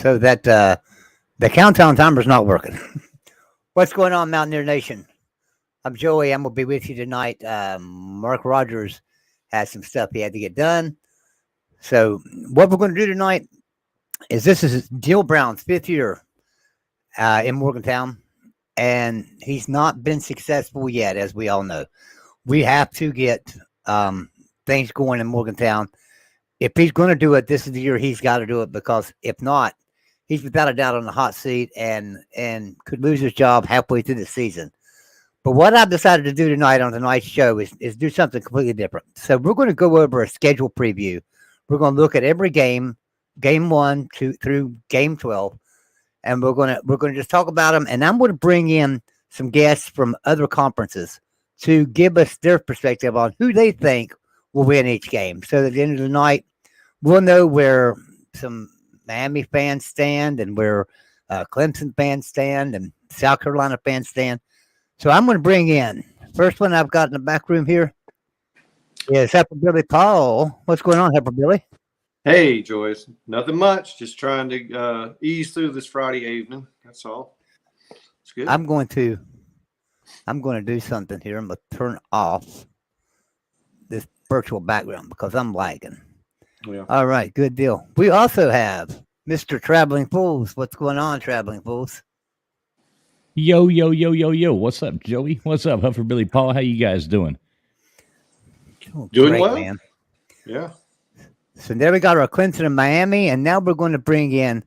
so that the countdown timer's not working. What's going on, Mountaineer Nation? I'm Joey. I'm gonna be with you tonight. Mark Rogers has some stuff he had to get done. So what we're going to do tonight is this is Neil Brown's 5th year in Morgantown, and he's not been successful yet, as we all know. We have to get things going in Morgantown. If he's going to do it, this is the year he's got to do it, because if not, he's without a doubt on the hot seat and could lose his job halfway through the season. But what I've decided to do tonight on tonight's show is do something completely different. So we're going to go over a schedule preview. We're going to look at every game 1 through game 12, and we're going to just talk about them. And I'm going to bring in some guests from other conferences to give us their perspective on who they think will win each game. So at the end of the night, we'll know where some Miami fans stand and where Clemson fans stand and South Carolina fans stand. So I'm going to bring in, first one I've got in the back room here is Heifer Billy Paul. What's going on, Heifer Billy? Hey, Joyce. Nothing much. Just trying to ease through this Friday evening. That's all. It's good. I'm going to do something here. I'm going to turn off this virtual background because I'm lagging. Yeah. All right, good deal. We also have Mr. Traveling Fools. What's going on, Traveling Fools? Yo. What's up, Joey? What's up, Heifer Billy Paul? How you guys doing? Doing great, well, man. Yeah. So there we got our Clemson and Miami, and now we're going to bring in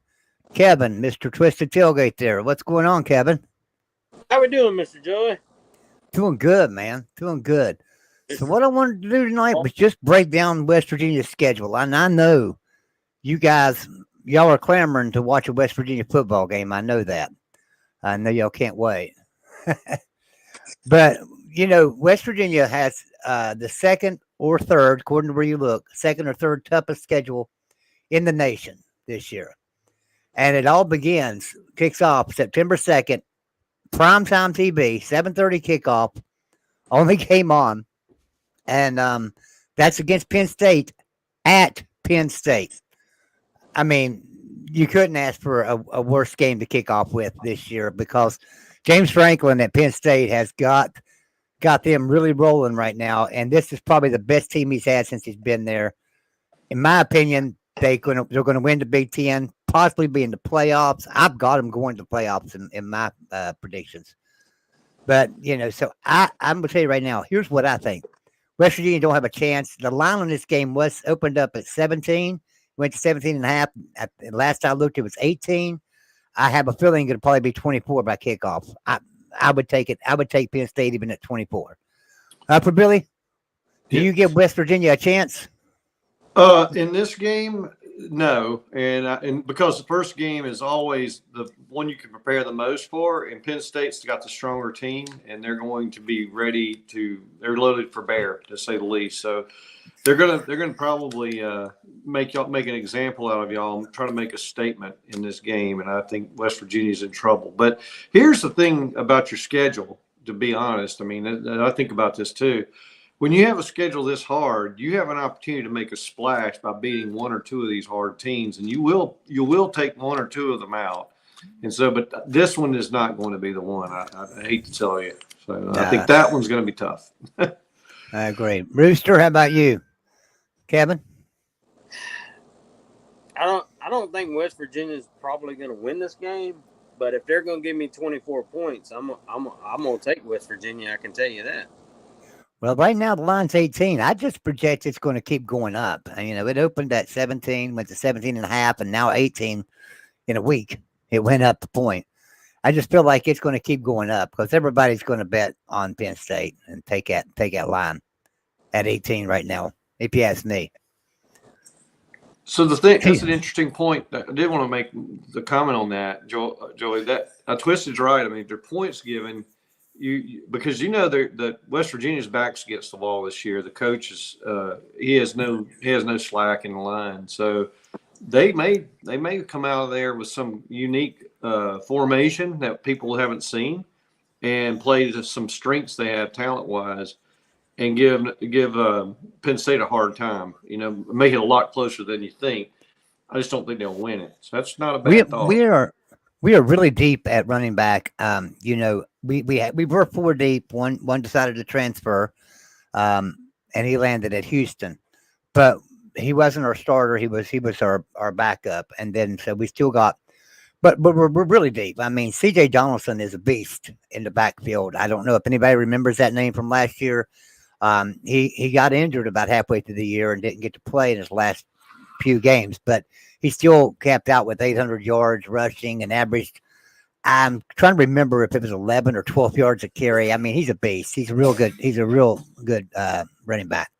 Kevin, Mr. Twisted Tailgate there. What's going on, Kevin? How we doing, Mr. Joey? Doing good, man. Doing good. So what I wanted to do tonight was just break down West Virginia's schedule. And I know y'all are clamoring to watch a West Virginia football game. I know that. I know y'all can't wait. But, West Virginia has the second or third, according to where you look, second or third toughest schedule in the nation this year. And it all kicks off September 2nd, primetime TV, 7:30 kickoff, only game on. And that's against Penn State at Penn State. I mean, you couldn't ask for a worse game to kick off with this year, because James Franklin at Penn State has got them really rolling right now. And this is probably the best team he's had since he's been there. In my opinion, they're going to win the Big Ten, possibly be in the playoffs. I've got them going to the playoffs in my predictions. But, so I'm going to tell you right now, here's what I think. West Virginia don't have a chance. The line on this game was opened up at 17, went to 17.5. Last I looked, it was 18. I have a feeling it'll probably be 24 by kickoff. I would take it. I would take Penn State even at 24. For Billy, do you give West Virginia a chance? In this game, no, and because the first game is always the one you can prepare the most for, and Penn State's got the stronger team, and they're going to be they're loaded for bear, to say the least. So they're gonna probably make an example out of y'all and try to make a statement in this game, and I think West Virginia's in trouble. But here's the thing about your schedule, to be honest. I mean, I think about this too. When you have a schedule this hard, you have an opportunity to make a splash by beating one or two of these hard teams, and you will take one or two of them out. And so, but this one is not going to be the one. I hate to tell you. So I think that one's going to be tough. I agree. Rooster, how about you? Kevin? I don't think West Virginia's probably going to win this game, but if they're going to give me 24 points, I'm going to take West Virginia. I can tell you that. Well, right now the line's 18. I just project it's going to keep going up. It opened at 17, went to 17.5, and now 18 in a week. It went up the point. I just feel like it's going to keep going up because everybody's going to bet on Penn State and take that line at 18 right now, if you ask me. So that's an interesting point. I did want to make the comment on that, Joey. That Twisted's right. I mean, their points given. Because that West Virginia's back's against the wall this year. The coach he has no slack in the line, so they may come out of there with some unique formation that people haven't seen, and play to some strengths they have talent wise, and give Penn State a hard time. Make it a lot closer than you think. I just don't think they'll win it. So that's not a We bad thought. we are really deep at running back. We were 4 deep. One decided to transfer, and he landed at Houston, but he wasn't our starter. He was our backup, and then so we still got. But we're really deep. I mean, C.J. Donaldson is a beast in the backfield. I don't know if anybody remembers that name from last year. He got injured about halfway through the year and didn't get to play in his last few games, but he still capped out with 800 yards rushing and averaged. I'm trying to remember if it was 11 or 12 yards a carry. I mean, he's a beast. He's a real good running back.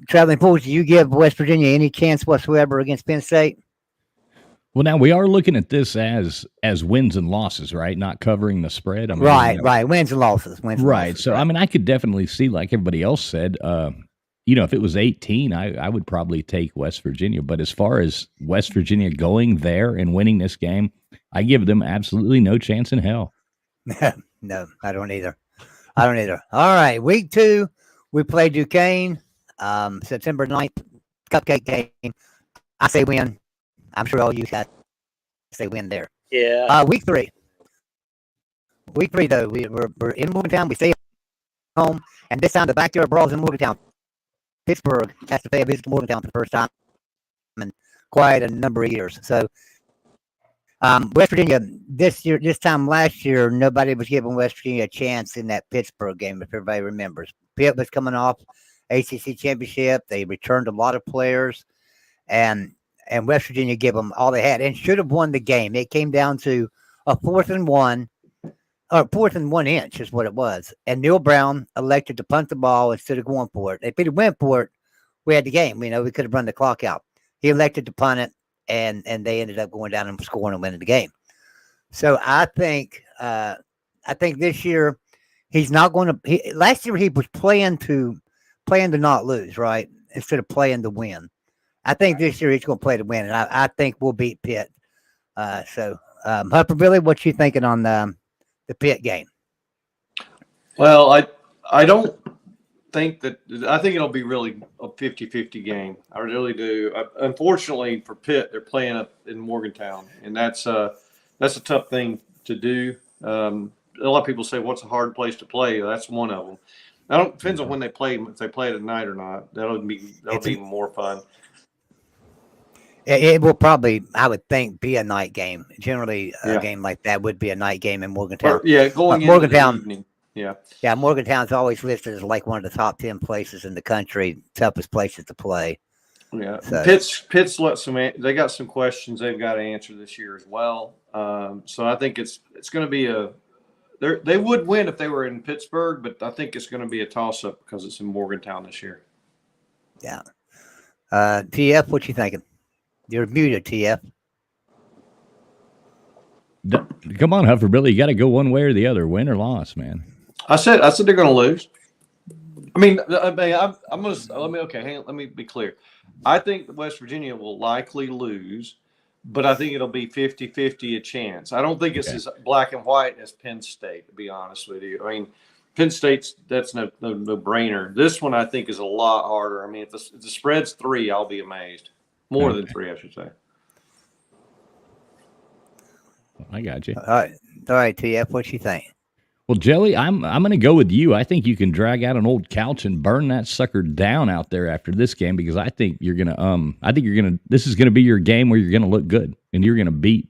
Traveling Pools, do you give West Virginia any chance whatsoever against Penn State? Well, now we are looking at this as wins and losses, right? Not covering the spread. I mean, Right. Wins and losses. Right. So, I mean, I could definitely see, like everybody else said, if it was 18, I would probably take West Virginia. But as far as West Virginia going there and winning this game, I give them absolutely no chance in hell. No, I don't either. All right. Week 2, we play Duquesne, September 9th, cupcake game. I say win. I'm sure all you guys say win there. Yeah. Week 3, though, we're in Morgantown. We stay home, and this time the backyard brawls in Morgantown. Pittsburgh has to pay a visit to Morgantown for the first time in quite a number of years. So, West Virginia this time last year, nobody was giving West Virginia a chance in that Pittsburgh game, if everybody remembers. Pitt was coming off ACC championship. They returned a lot of players, and West Virginia gave them all they had and should have won the game. It came down to a 4th and 1, or 4th and 1 inch is what it was. And Neil Brown elected to punt the ball instead of going for it. If he'd went for it, we had the game. We could have run the clock out. He elected to punt it, and they ended up going down and scoring and winning the game. So I think this year he's not going to. Last year he was playing to not lose, right, instead of playing to win. I think this year he's going to play to win, and I think we'll beat Pitt. Hupper Billy, what you thinking on the Pitt game? Well, I don't think that – I think it'll be really a 50-50 game. I really do. Unfortunately for Pitt, they're playing up in Morgantown, and that's a tough thing to do. A lot of people say, what's a hard place to play? That's one of them. Depends on when they play, if they play it at night or not. That'll be even more fun. It will probably, I would think, be a night game. Generally, a game like that would be a night game in Morgantown. Going into the evening. Yeah, Morgantown's always listed as like one of the top 10 places in the country, toughest places to play. Yeah, so. Pitt's they got some questions they've got to answer this year as well. So I think it's going to be they would win if they were in Pittsburgh, but I think it's going to be a toss up because it's in Morgantown this year. Yeah. TF, what you thinking? You're muted, TF. Come on, Huffer Billy. You got to go one way or the other, win or loss, man. I said they're going to lose. I mean, I'm going to let me be clear. I think West Virginia will likely lose, but I think it'll be 50-50 a chance. I don't think it's as black and white as Penn State, to be honest with you. I mean, Penn State's that's no brainer. This one I think is a lot harder. I mean, if the spread's 3, I'll be amazed. More than 3, I should say. I got you. All right, TF, what you think? Well, Joey, I'm going to go with you. I think you can drag out an old couch and burn that sucker down out there after this game because I think you're going to this is going to be your game where you're going to look good and you're going to beat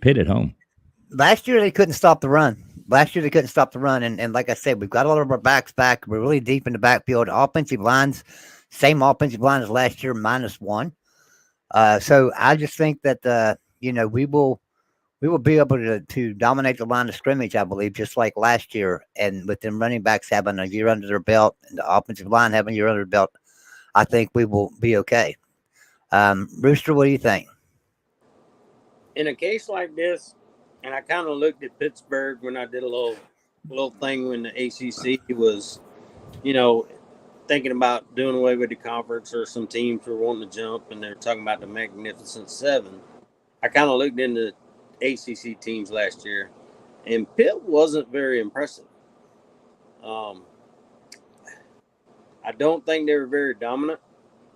Pitt at home. Last year they couldn't stop the run. And like I said, we've got all of our backs back. We're really deep in the backfield. Offensive lines, same offensive line as last year, -1. So I just think that we will be able to dominate the line of scrimmage, I believe, just like last year. And with them running backs having a year under their belt and the offensive line having a year under their belt, I think we will be okay. Rooster, what do you think? In a case like this, and I kind of looked at Pittsburgh when I did a little thing when the ACC was, thinking about doing away with the conference, or some teams were wanting to jump and they're talking about the Magnificent Seven. I kind of looked into ACC teams last year, and Pitt wasn't very impressive. I don't think they were very dominant,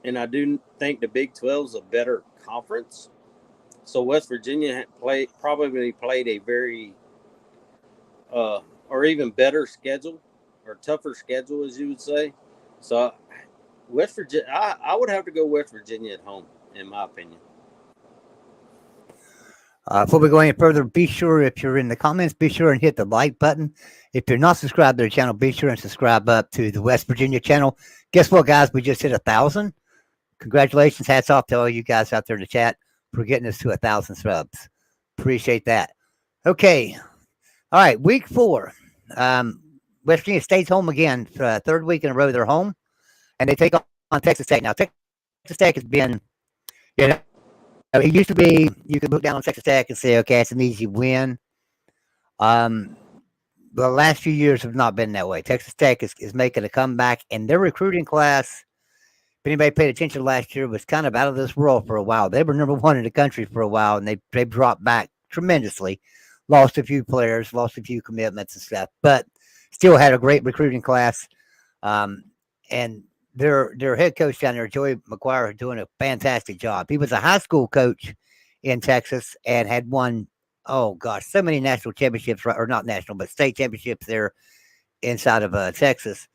and I do think the Big 12 is a better conference. So West Virginia probably played a very or even better schedule, or tougher schedule, as you would say. So West Virginia, I would have to go West Virginia at home, in my opinion. Before we go any further, be sure, if you're in the comments, be sure and hit the like button. If you're not subscribed to the channel, be sure and subscribe up to the West Virginia channel. Guess what, guys? We just hit 1,000. Congratulations. Hats off to all you guys out there in the chat for getting us to 1,000 subs. Appreciate that. Okay. All right. Week 4. West Virginia stays home again. Third week in a row, they're home. And they take on Texas Tech. Now, Texas Tech has been, you know, it used to be you could look down on Texas Tech and say, okay, it's an easy win. The last few years have not been that way. Texas Tech is making a comeback, and their recruiting class, if anybody paid attention last year, was kind of out of this world for a while. They were number 1 in the country for a while, and they dropped back tremendously. Lost a few players, lost a few commitments and stuff, but still had a great recruiting class. And their head coach down there, Joey McGuire, is doing a fantastic job. He was a high school coach in Texas and had won, so many national championships, or not national, but state championships there inside of Texas.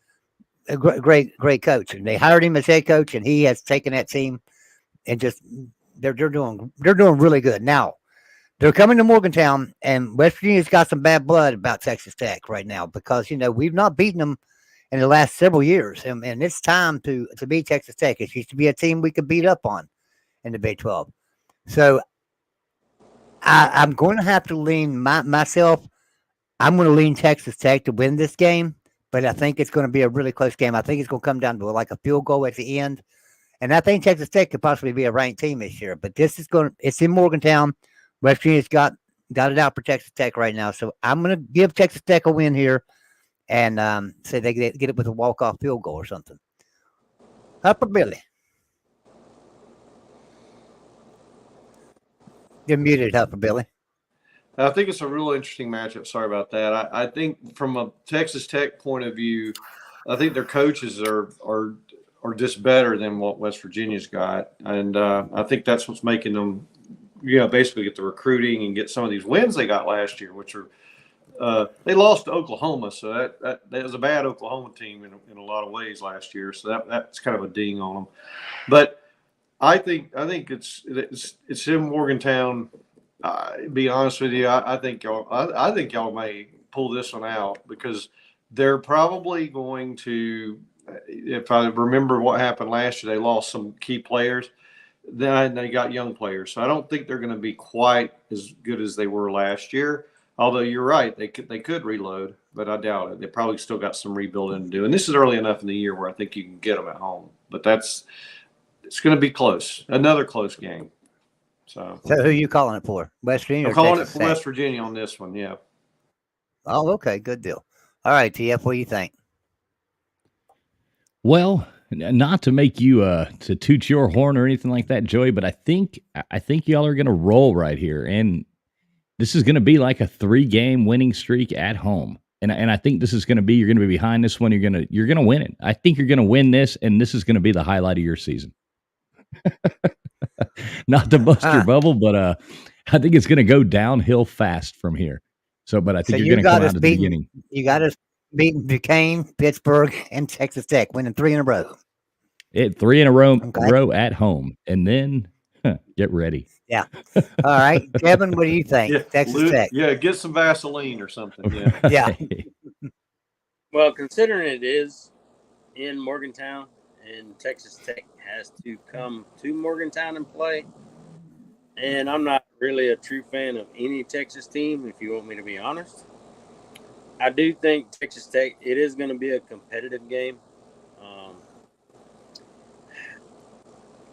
A great coach. And they hired him as head coach, and he has taken that team and just they're doing really good. Now, they're coming to Morgantown, and West Virginia's got some bad blood about Texas Tech right now because, we've not beaten them in the last several years, and it's time to beat Texas Tech. It used to be a team we could beat up on in the Big 12. So I'm going to have to lean myself. I'm going to lean Texas Tech to win this game, but I think it's going to be a really close game. I think it's going to come down to like a field goal at the end, and I think Texas Tech could possibly be a ranked team this year. But it's in Morgantown. West Virginia's got it out for Texas Tech right now, so I'm going to give Texas Tech a win here. And say they get it with a walk-off field goal or something. Upper Billy. You're muted, Upper Billy. I think it's a real interesting matchup. Sorry about that. I think from a Texas Tech point of view, I think their coaches are just better than what West Virginia's got. And I think that's what's making them, basically get the recruiting and get some of these wins they got last year, which are they lost to Oklahoma, so that was a bad Oklahoma team in a lot of ways last year. So that's kind of a ding on them. But I think it's in Morgantown. Be honest with you, I think y'all may pull this one out because they're probably going to. If I remember what happened last year, they lost some key players. Then they got young players, so I don't think they're going to be quite as good as they were last year. Although you're right, they could reload, but I doubt it. They probably still got some rebuilding to do. And this is early enough in the year where I think you can get them at home. But it's going to be close. Another close game. So who are you calling it for? West Virginia? I'm calling it for West Virginia on this one, yeah. Oh, okay, good deal. All right, TF, what do you think? Well, not to make you to toot your horn or anything like that, Joey, but I think y'all are going to roll right here, and this is going to be like a 3-game winning streak at home. And I think this is going to be, you're going to be behind this one. You're going to win it. I think you're going to win this, and this is going to be the highlight of your season. Not to bust your bubble, but I think it's going to go downhill fast from here. But I think you're going to come out at the beginning. You got us beating Duquesne, Pittsburgh, and Texas Tech, winning 3 in a row. 3 in a row at home, and then get ready. Yeah. All right, Kevin, what do you think? Yeah, Texas Tech. Yeah, get some Vaseline or something. Yeah. Yeah. Well, considering it is in Morgantown and Texas Tech has to come to Morgantown and play, and I'm not really a true fan of any Texas team, if you want me to be honest. I do think Texas Tech, it is going to be a competitive game.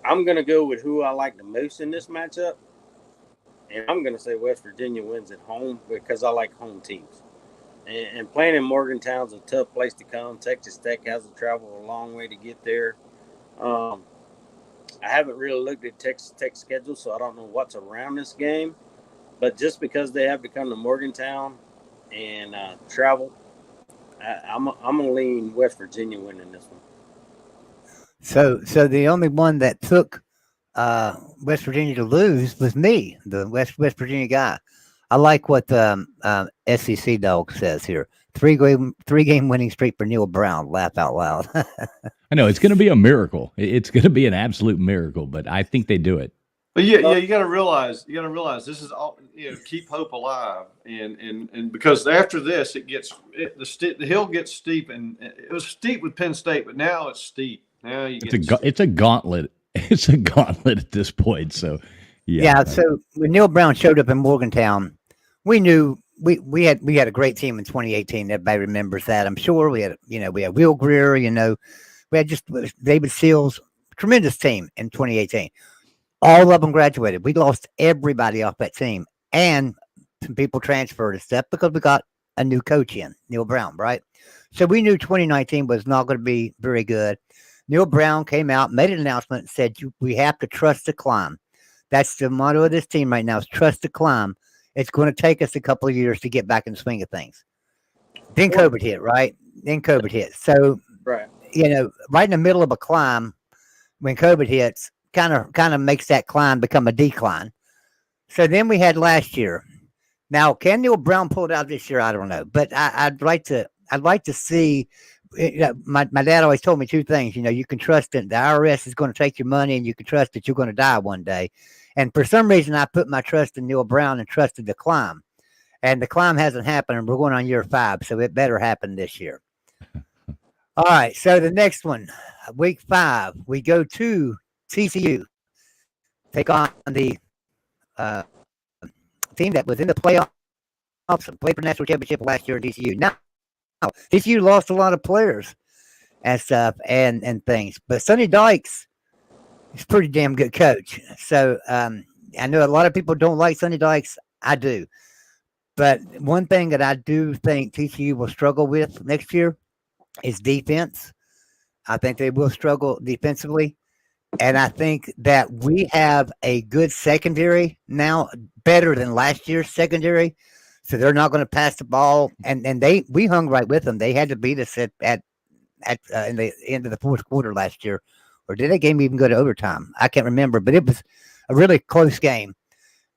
I'm going to go with who I like the most in this matchup, and I'm going to say West Virginia wins at home because I like home teams. And playing in Morgantown's a tough place to come. Texas Tech has to travel a long way to get there. I haven't really looked at Texas Tech's schedule, so I don't know what's around this game. But just because they have to come to Morgantown and travel, I'm going to lean West Virginia winning this one. So the only one that took West Virginia to lose was me, the West Virginia guy. I like what SEC dog says here. Three game winning streak for Neil Brown. Laugh out loud. I know it's going to be a miracle. It's going to be an absolute miracle, but I think they do it. But yeah, you got to realize this is all, keep hope alive, and because after this the hill gets steep, and it was steep with Penn State, but now it's steep. Now It's a gauntlet. It's a gauntlet at this point. So yeah. So when Neil Brown showed up in Morgantown, we knew we had a great team in 2018. Everybody remembers that, I'm sure. We had Will Greer. We had just David Seals, tremendous team in 2018. All of them graduated. We lost everybody off that team, and some people transferred and stuff because we got a new coach in, Neil Brown, right? So we knew 2019 was not going to be very good. Neil Brown came out, made an announcement, and said, we have to trust the climb. That's the motto of this team right now, is trust the climb. It's going to take us a couple of years to get back in the swing of things. Then COVID hit, right? So, Right. Right in the middle of a climb, when COVID hits, kind of makes that climb become a decline. So then we had last year. Now, can Neil Brown pull it out this year? I don't know, but I'd like to see. My dad always told me two things. You can trust that the IRS is going to take your money, and you can trust that you're going to die one day. And for some reason, I put my trust in Neil Brown and trusted the climb. And the climb hasn't happened, and we're going on year 5, so it better happen this year. All right, so the next one, week 5, we go to TCU, take on the team that was in the playoffs and played for national championship last year at TCU. Now, TCU lost a lot of players and stuff and things, but Sonny Dykes is a pretty damn good coach. So I know a lot of people don't like Sonny Dykes. I do. But one thing that I do think TCU will struggle with next year is defense. I think they will struggle defensively. And I think that we have a good secondary now, better than last year's secondary. So they're not going to pass the ball. And we hung right with them. They had to beat us at in the end of the fourth quarter last year. Or did that game even go to overtime? I can't remember. But it was a really close game.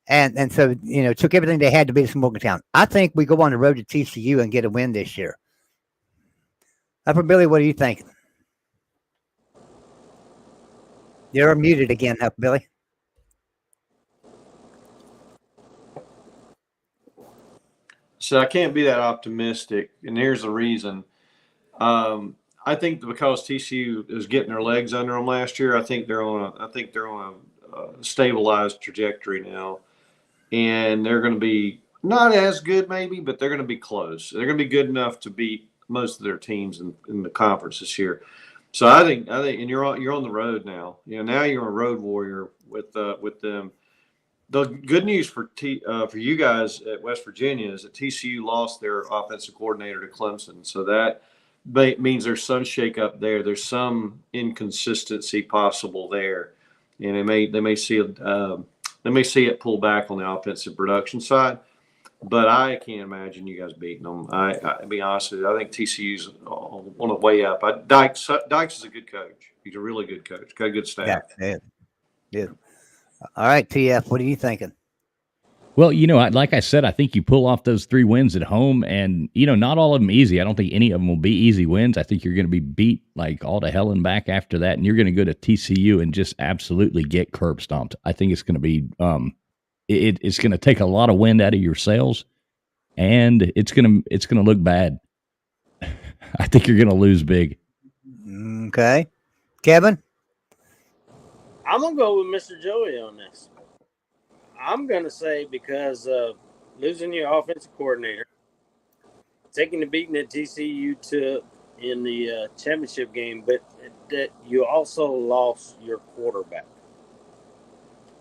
And so, it took everything they had to beat us in Morgantown. I think we go on the road to TCU and get a win this year. Upper Billy, what are you thinking? You're muted again, Upper Billy. So I can't be that optimistic, and here's the reason. I think because TCU is getting their legs under them last year, I think they're on a stabilized trajectory now, and they're going to be not as good maybe, but they're going to be close. They're going to be good enough to beat most of their teams in the conference this year. So I think, and you're on the road now. Now you're a road warrior with them. The good news for you guys at West Virginia is that TCU lost their offensive coordinator to Clemson, so that means there's some shakeup there. There's some inconsistency possible there, and they may see it pull back on the offensive production side. But I can't imagine you guys beating them. I be honest with you, I think TCU's on the way up. Dykes is a good coach. He's a really good coach. Got a good staff. Yeah. All right, TF, what are you thinking? Well, like I said, I think you pull off those 3 wins at home, and not all of them easy. I don't think any of them will be easy wins. I think you're going to be beat like all to hell and back after that, and you're going to go to TCU and just absolutely get curb stomped. I think it's going to be it's going to take a lot of wind out of your sails, and it's going to look bad. I think you're going to lose big. Okay, Kevin. I'm going to go with Mr. Joey on this. I'm going to say because of losing your offensive coordinator, taking the beating that TCU took in the championship game, but that you also lost your quarterback.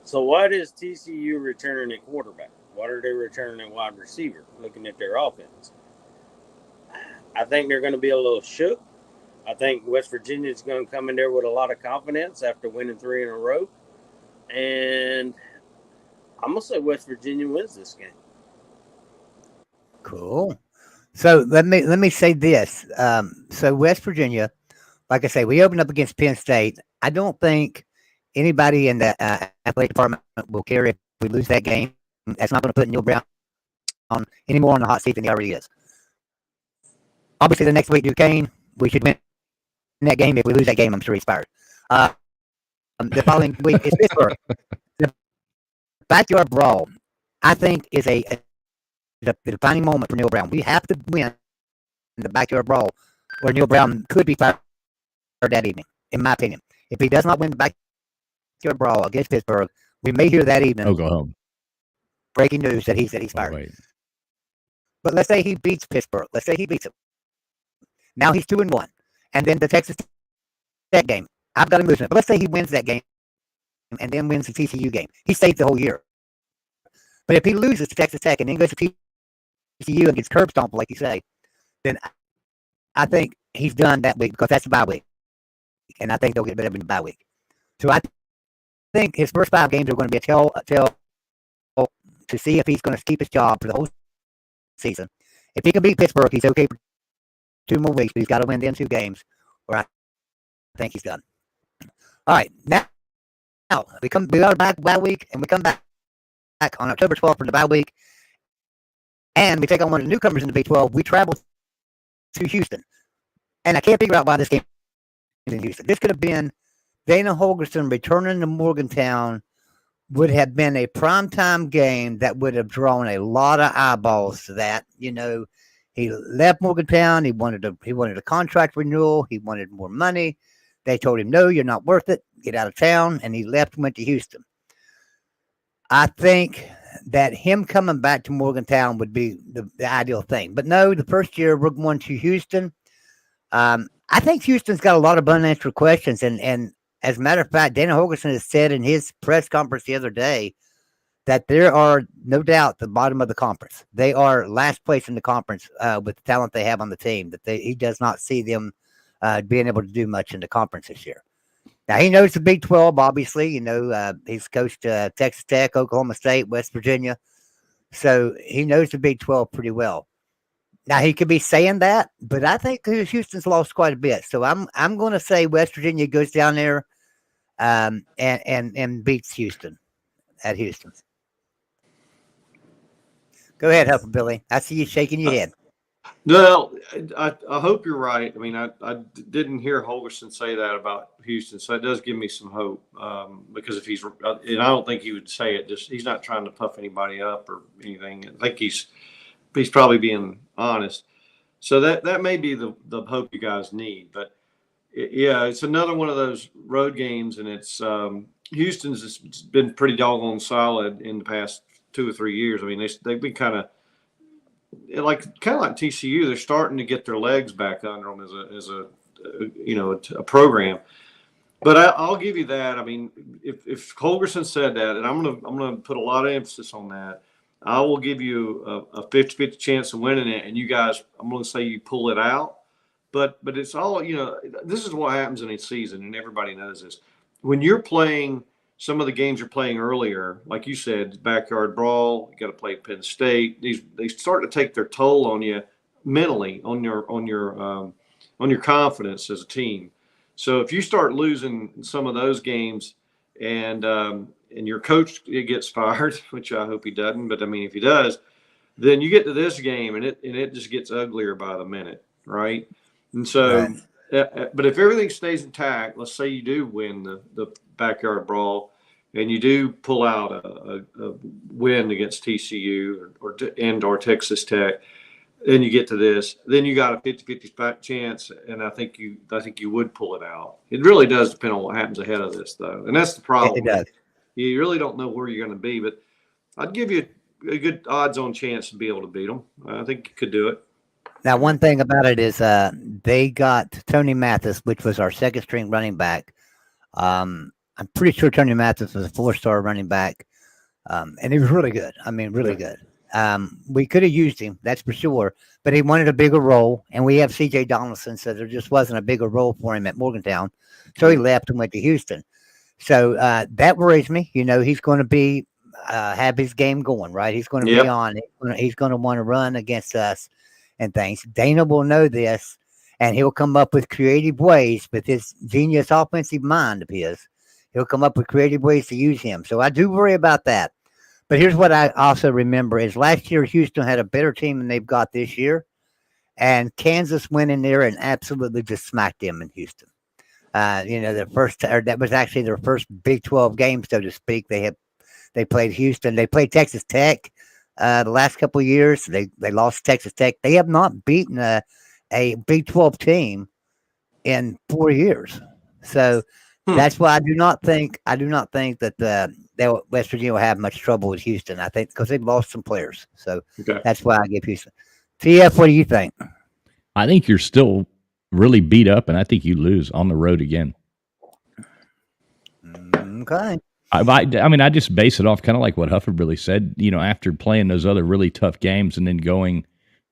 So what is TCU returning at quarterback? What are they returning at wide receiver, looking at their offense? I think they're going to be a little shook. I think West Virginia is going to come in there with a lot of confidence after winning 3 in a row. And I'm going to say West Virginia wins this game. Cool. So let me say this. So West Virginia like I say, we opened up against Penn State. I don't think anybody in the athletic department will care if we lose that game. That's not going to put Neil Brown any more on the hot seat than he already is. Obviously, the next week, Duquesne, we should win that game. If we lose that game, I'm sure he's fired. The following week is Pittsburgh. The backyard brawl, I think, is the defining moment for Neil Brown. We have to win the backyard brawl, or Neil Brown could be fired that evening, in my opinion. If he does not win the backyard brawl against Pittsburgh, we may hear that evening. Oh, go home. Breaking news that he's fired. Wait. But let's say he beats Pittsburgh. Let's say he beats him. Now he's 2-1, and then the Texas Tech game, I've got him losing it. But let's say he wins that game, and then wins the TCU game. He stays the whole year. But if he loses to Texas Tech and then goes to TCU and gets curb stomped, like you say, then I think he's done that week because that's the bye week, and I think they'll get better in the bye week. So I think his first 5 games are going to be a tell to see if he's going to keep his job for the whole season. If he can beat Pittsburgh, he's okay for 2 more weeks, but he's got to win them 2 games, or I think he's done. All right, now we are back bye week, and we come back on October 12th for the bye week, and we take on one of the newcomers in the Big 12. We travel to Houston, and I can't figure out why this game is in Houston. This could have been Dana Holgorsen returning to Morgantown. Would have been a primetime game that would have drawn a lot of eyeballs to that. You know, he left Morgantown. He wanted a contract renewal. He wanted more money. They told him, no, you're not worth it. Get out of town. And he left and went to Houston. I think that him coming back to Morgantown would be the ideal thing. But no, the first year we're going to Houston. I think Houston's got a lot of unanswered questions. And as a matter of fact, Dana Holgorsen has said in his press conference the other day that there are no doubt the bottom of the conference. They are last place in the conference with the talent they have on the team. He does not see them being able to do much in the conference this year. Now, he knows the Big 12, obviously. You know, he's coached Texas Tech, Oklahoma State, West Virginia. So he knows the Big 12 pretty well. Now, he could be saying that, but I think Houston's lost quite a bit. So I'm going to say West Virginia goes down there and beats Houston at Houston. Go ahead, Huffer Billy. I see you shaking your head. Well, I hope you're right. I mean, I didn't hear Holgorsen say that about Houston, so it does give me some hope because if he's, and I don't think he would say it. Just he's not trying to puff anybody up or anything. I think he's probably being honest. So that may be the hope you guys need. But yeah, it's another one of those road games, and it's Houston's been pretty doggone solid in the past 2 or 3 years. I mean, they've been kind of like TCU. They're starting to get their legs back under them as a program. But I'll give you that. I mean, if Holgorsen said that, and I'm gonna put a lot of emphasis on that, I will give you a 50-50 chance of winning it. And you guys, I'm gonna say you pull it out. But it's all, this is what happens in a season, and everybody knows this. When you're playing some of the games you're playing earlier, like you said, backyard brawl, you got to play Penn State. They start to take their toll on you mentally, on your confidence as a team. So if you start losing some of those games, and your coach gets fired, which I hope he doesn't, but I mean if he does, then you get to this game and it just gets uglier by the minute, right? And so, right. But if everything stays intact, let's say you do win the backyard brawl, and you do pull out a win against TCU or Texas Tech, then you get to this, then you got a 50-50 chance, and I think you would pull it out. It really does depend on what happens ahead of this, though, and that's the problem. It does. You really don't know where you're going to be, but I'd give you a good odds-on chance to be able to beat them. I think you could do it. Now, one thing about it is they got Tony Mathis, which was our second-string running back. I'm pretty sure Tony Mathis was a 4-star running back, and he was really good. I mean, really good. We could have used him, that's for sure, but he wanted a bigger role, and we have C.J. Donaldson, so there just wasn't a bigger role for him at Morgantown, so he left and went to Houston. So that worries me. He's going to be have his game going, right? He's going to be on. He's going to want to run against us and things. Dana will know this, and he'll come up with creative ways with his genius offensive mind of his. He'll come up with creative ways to use him. So I do worry about that. But here's what I also remember is last year Houston had a better team than they've got this year, and Kansas went in there and absolutely just smacked them in Houston. The first or that was actually their first Big 12 game, so to speak. They played Houston. They played Texas Tech the last couple of years. They lost Texas Tech. They have not beaten a Big 12 team in 4 years. So that's why I do not think that West Virginia will have much trouble with Houston. I think because they've lost some players. So that's why I give Houston. TF, what do you think? I think you're still really beat up, and I think you lose on the road again. Okay. I mean, I just base it off kind of like what Hufford really said, after playing those other really tough games and then going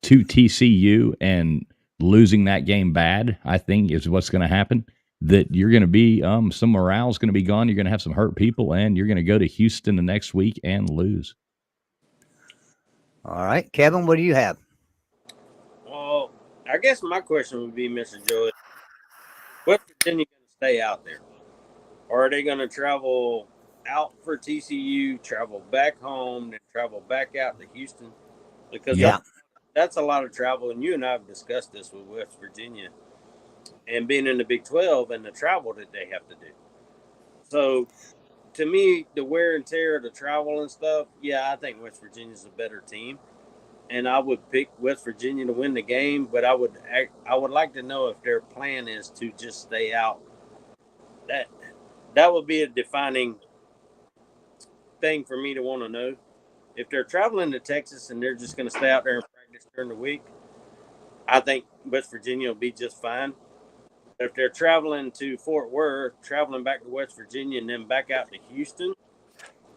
to TCU and losing that game bad, I think is what's going to happen. That you're going to be, some morale is going to be gone. You're going to have some hurt people, and you're going to go to Houston the next week and lose. All right. Kevin, what do you have? Well, I guess my question would be, Mr. Joey, West Virginia going to stay out there? Or are they going to travel out for TCU, travel back home, then travel back out to Houston? Because that's a lot of travel, and you and I have discussed this with West Virginia and being in the Big 12 and the travel that they have to do. So, to me, the wear and tear of the travel and stuff, I think West Virginia's a better team. And I would pick West Virginia to win the game, but I would like to know if their plan is to just stay out. That would be a defining thing for me to want to know. If they're traveling to Texas and they're just going to stay out there and practice during the week, I think West Virginia will be just fine. If they're traveling to Fort Worth, traveling back to West Virginia, and then back out to Houston,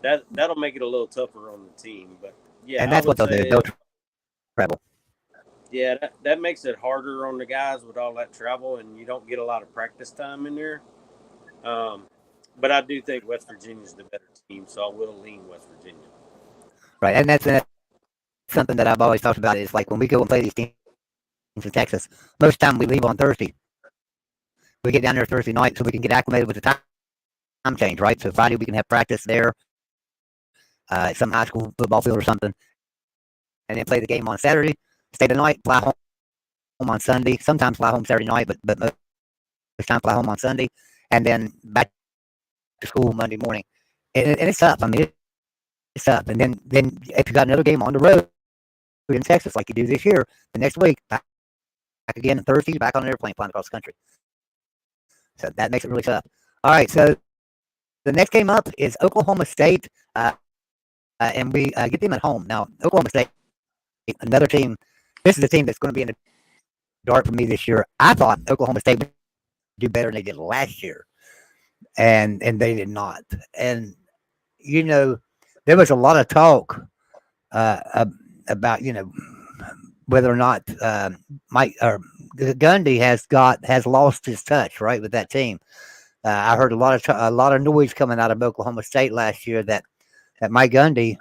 that'll make it a little tougher on the team. But and that's what they'll do. They'll travel. Yeah, that makes it harder on the guys with all that travel, and you don't get a lot of practice time in there. But I do think West Virginia's the better team, so I will lean West Virginia. Right, and that's something that I've always talked about is like when we go and play these teams in Texas, most time we leave on Thursday. We get down there Thursday night so we can get acclimated with the time change, right? So Friday we can have practice there at some high school football field or something, and then play the game on Saturday, stay the night, fly home on Sunday. Sometimes fly home Saturday night, but most time fly home on Sunday, and then back to school Monday morning. And it's tough. I mean, it's tough. And then if you got another game on the road in Texas like you do this year, the next week, back again on Thursday, back on an airplane flying across the country. So that makes it really tough. All right, so the next game up is Oklahoma State, and we get them at home. Now, Oklahoma State, another team, this is a team that's going to be in the dark for me this year. I thought Oklahoma State would do better than they did last year, and they did not. And, there was a lot of talk about, whether or not Mike or Gundy has lost his touch, right, with that team. I heard a lot of noise coming out of Oklahoma State last year that Mike Gundy,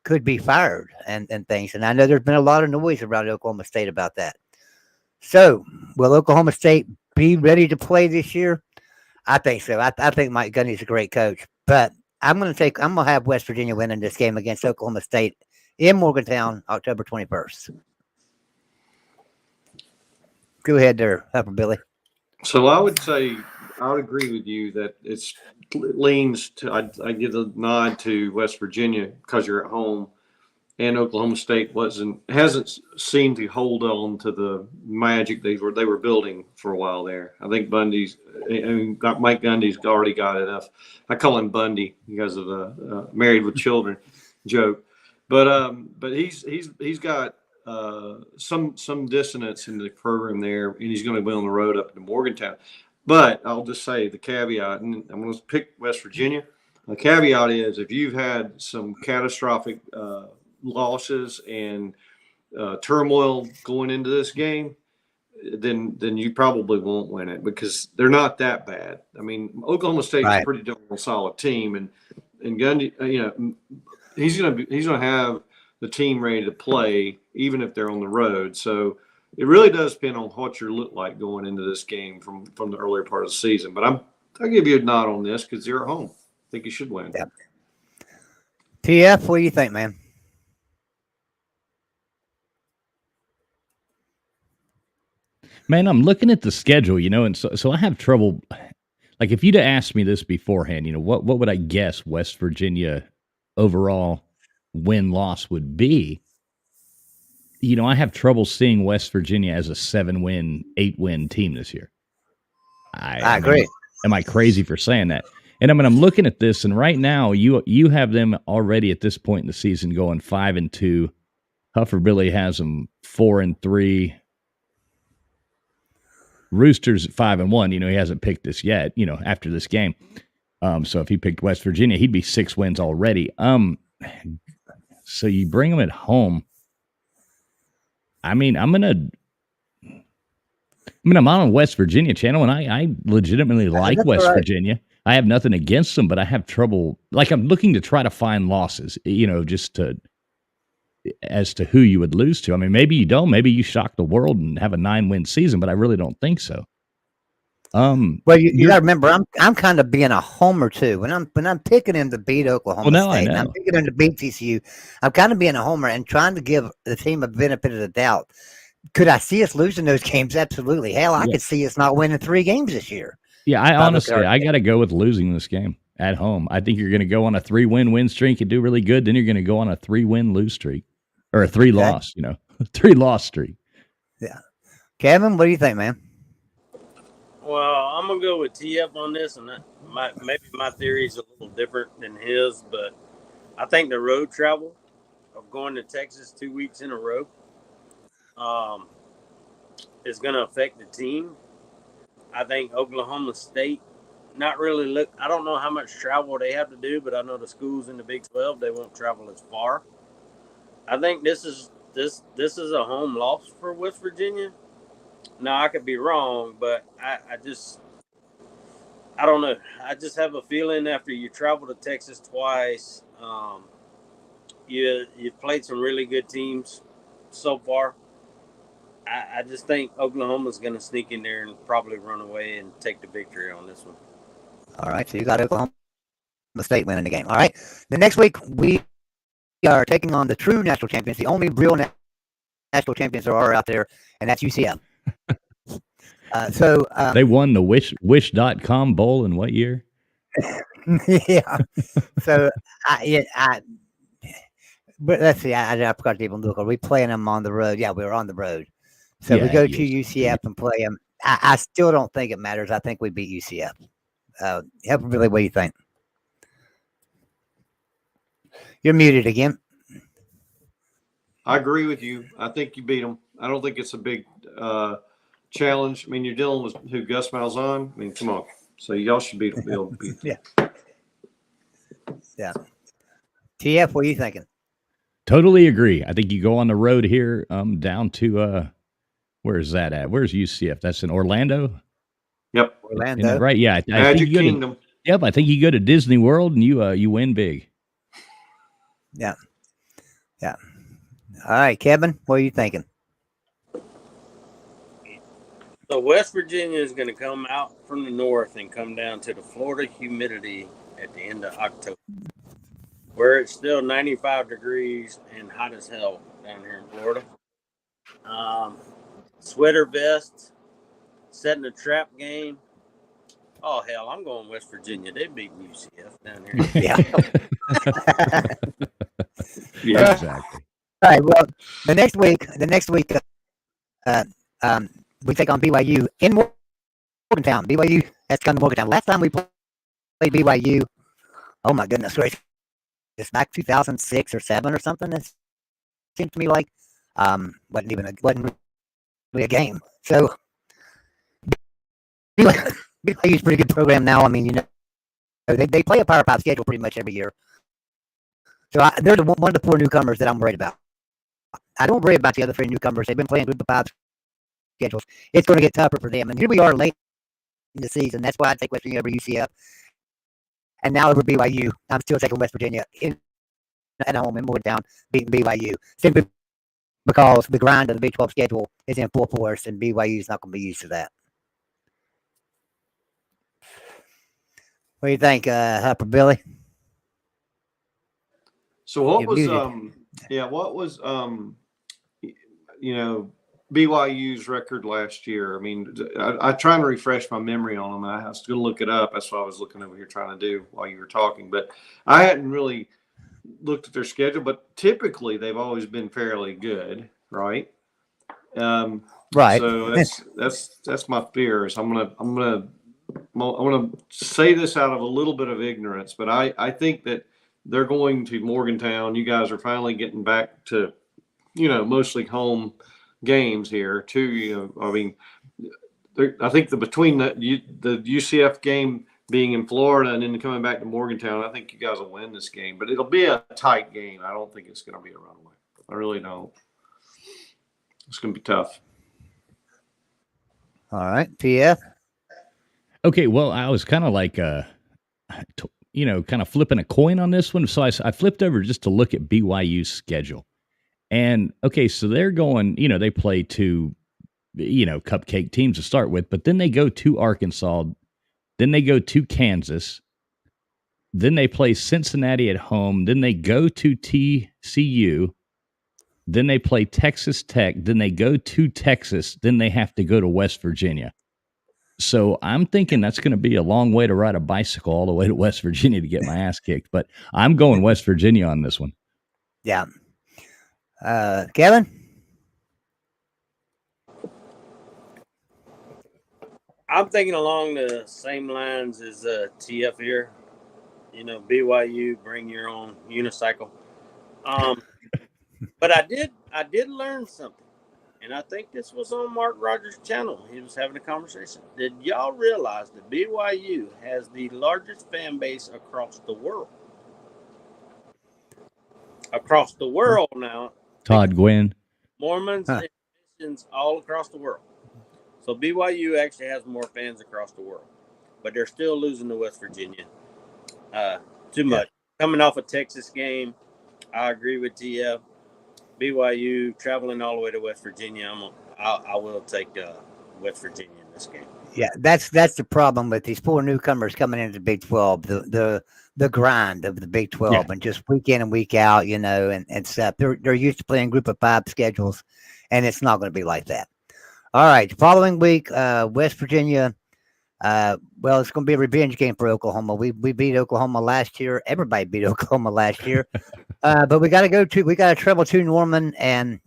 could be fired and things. And I know there's been a lot of noise around Oklahoma State about that. So, will Oklahoma State be ready to play this year? I think so. I think Mike Gundy's a great coach, but I'm going to have West Virginia winning this game against Oklahoma State in Morgantown, October 21st. Go ahead there, Upper Billy. So I would agree with you that it leans to, I give the nod to West Virginia because you're at home, and Oklahoma State hasn't seemed to hold on to the magic they were building for a while there. I think Mike Gundy's already got enough. I call him Bundy because of the Married with Children joke, but he's got some dissonance in the program there, and he's going to be on the road up to Morgantown. But I'll just say the caveat, and I'm going to pick West Virginia. The caveat is if you've had some catastrophic losses and turmoil going into this game, then you probably won't win it because they're not that bad. I mean, Oklahoma State's a pretty darn solid team, and Gundy, he's going to have the team ready to play even if they're on the road. So it really does depend on what you look like going into this game from the earlier part of the season. But I'll give you a nod on this because you're at home. I think you should win. Yeah. TF, what do you think, man? Man, I'm looking at the schedule, and so I have trouble. Like, if you'd have asked me this beforehand, what would I guess West Virginia overall win-loss would be? I have trouble seeing West Virginia as a 7-win, 8-win team this year. I agree. Am I crazy for saying that? And I'm looking at this, and right now you have them already at this point in the season going 5-2. Huffer Billy has them 4-3. Roosters at 5-1. He hasn't picked this yet. After this game. So if he picked West Virginia, he'd be 6 wins already. So you bring them at home. I mean, I'm on West Virginia channel, and I legitimately like West Virginia. I have nothing against them, but I have trouble. Like, I'm looking to try to find losses, just as to who you would lose to. I mean, maybe you don't. Maybe you shock the world and have a 9-win season, but I really don't think so. Well, you got to remember, I'm kind of being a homer too. When I'm picking him to beat Oklahoma State, and I'm picking him to beat TCU, I'm kind of being a homer and trying to give the team a benefit of the doubt. Could I see us losing those games? Absolutely. Hell, I could see us not winning 3 games this year. Yeah, I got to go with losing this game at home. I think you're going to go on a 3-win win streak and do really good. Then you're going to go on a 3-win lose streak, or a 3-loss, 3-loss streak. Yeah. Kevin, what do you think, man? Well, I'm going to go with TF on this, and maybe my theory is a little different than his, but I think the road travel of going to Texas 2 weeks in a row is going to affect the team. I think Oklahoma State not really look. I don't know how much travel they have to do, but I know the schools in the Big 12, they won't travel as far. I think this is a home loss for West Virginia. Now, I could be wrong, but I don't know. I just have a feeling after you travel to Texas twice, you've played some really good teams so far. I just think Oklahoma's going to sneak in there and probably run away and take the victory on this one. All right, so you got Oklahoma State winning the game. All right, the next week we are taking on the true national champions, the only real national champions there are out there, and that's UCF. They won the Wish.com Bowl in what year? Yeah. So but let's see. I forgot to even look. Are we playing them on the road? Yeah, we were on the road. So we go to UCF and play them. I still don't think it matters. I think we beat UCF. Really, what do you think? You're muted again. I agree with you. I think you beat them. I don't think it's a big challenge. I mean, you're dealing with who Gus Malzahn. I mean, come on. So y'all should beat them. Yeah. TF, what are you thinking? Totally agree. I think you go on the road here down to where's that at? Where's UCF? That's in Orlando? Yep. Orlando. Right, yeah. Magic Kingdom. I think you go to Disney World and you win big. Yeah. All right, Kevin, what are you thinking? So West Virginia is going to come out from the north and come down to the Florida humidity at the end of October, where it's still 95 degrees and hot as hell down here in Florida. Sweater vest, setting a trap game. Oh, hell, I'm going West Virginia. They beat UCF down here. Yeah, exactly. All right, well, the next week, we take on BYU in Morgantown. BYU has come to Morgantown. Last time we played BYU, oh my goodness gracious, it's back 2006 or 7 or something. It seemed to me like wasn't really a game. So BYU's a pretty good program now. I mean, they play a power pop schedule pretty much every year. So they're one of the 4 newcomers that I'm worried about. I don't worry about the other 3 newcomers. They've been playing group of 5 schedules. It's going to get tougher for them. And here we are late in the season. That's why I take West Virginia over UCF. And now over BYU, I'm still taking West Virginia at home and Morgantown beating BYU. Simply because the grind of the Big 12 schedule is in full force, and BYU is not going to be used to that. What do you think, Hupper Billy? So what You're was muted. what was BYU's record last year? I mean, I trying to refresh my memory on them. I was going to look it up. That's what I was looking over here trying to do while you were talking. But I hadn't really looked at their schedule. But typically, they've always been fairly good, right? Right. So that's my fears. I'm gonna say this out of a little bit of ignorance, but I think that they're going to Morgantown. You guys are finally getting back to, mostly home games here too. I mean, I think between the UCF game being in Florida and then coming back to Morgantown, I think you guys will win this game. But it'll be a tight game. I don't think it's going to be a runaway. I really don't. It's going to be tough. All right, TF. Okay, well, I was kind of like, kind of flipping a coin on this one. So I flipped over just to look at BYU's schedule. And, okay, so they're going, they play two, cupcake teams to start with, but then they go to Arkansas, then they go to Kansas, then they play Cincinnati at home, then they go to TCU, then they play Texas Tech, then they go to Texas, then they have to go to West Virginia. So I'm thinking that's going to be a long way to ride a bicycle all the way to West Virginia to get my ass kicked. But I'm going West Virginia on this one. Yeah. Kevin? I'm thinking along the same lines as TF here. BYU, bring your own unicycle. But I did learn something. And I think this was on Mark Rogers' channel. He was having a conversation. Did y'all realize that BYU has the largest fan base across the world? Across the world now. Todd Gwynn. Mormons and Christians all across the world. So BYU actually has more fans across the world. But they're still losing to West Virginia. Too much. Coming off a Texas game, I agree with TF. BYU traveling all the way to West Virginia. I will take West Virginia in this game. Yeah, that's the problem with these four newcomers coming into the Big 12. The grind of the Big 12 and just week in and week out, and stuff. They're used to playing group of 5 schedules, and it's not going to be like that. All right, the following week, West Virginia. Well, it's going to be a revenge game for Oklahoma. We beat Oklahoma last year. Everybody beat Oklahoma last year. But we got to travel to Norman, and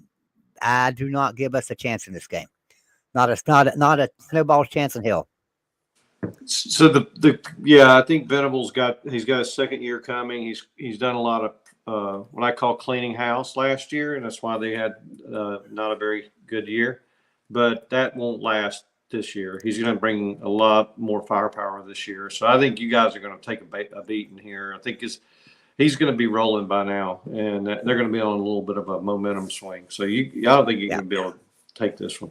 I do not give us a chance in this game. Not a snowball's chance in hell. So I think Venable's got a second year coming. He's done a lot of what I call cleaning house last year, and that's why they had not a very good year. But that won't last this year. He's going to bring a lot more firepower this year. So I think you guys are going to take a beating here. I think he's going to be rolling by now, and they're going to be on a little bit of a momentum swing. So I don't think you're going to be able to take this one.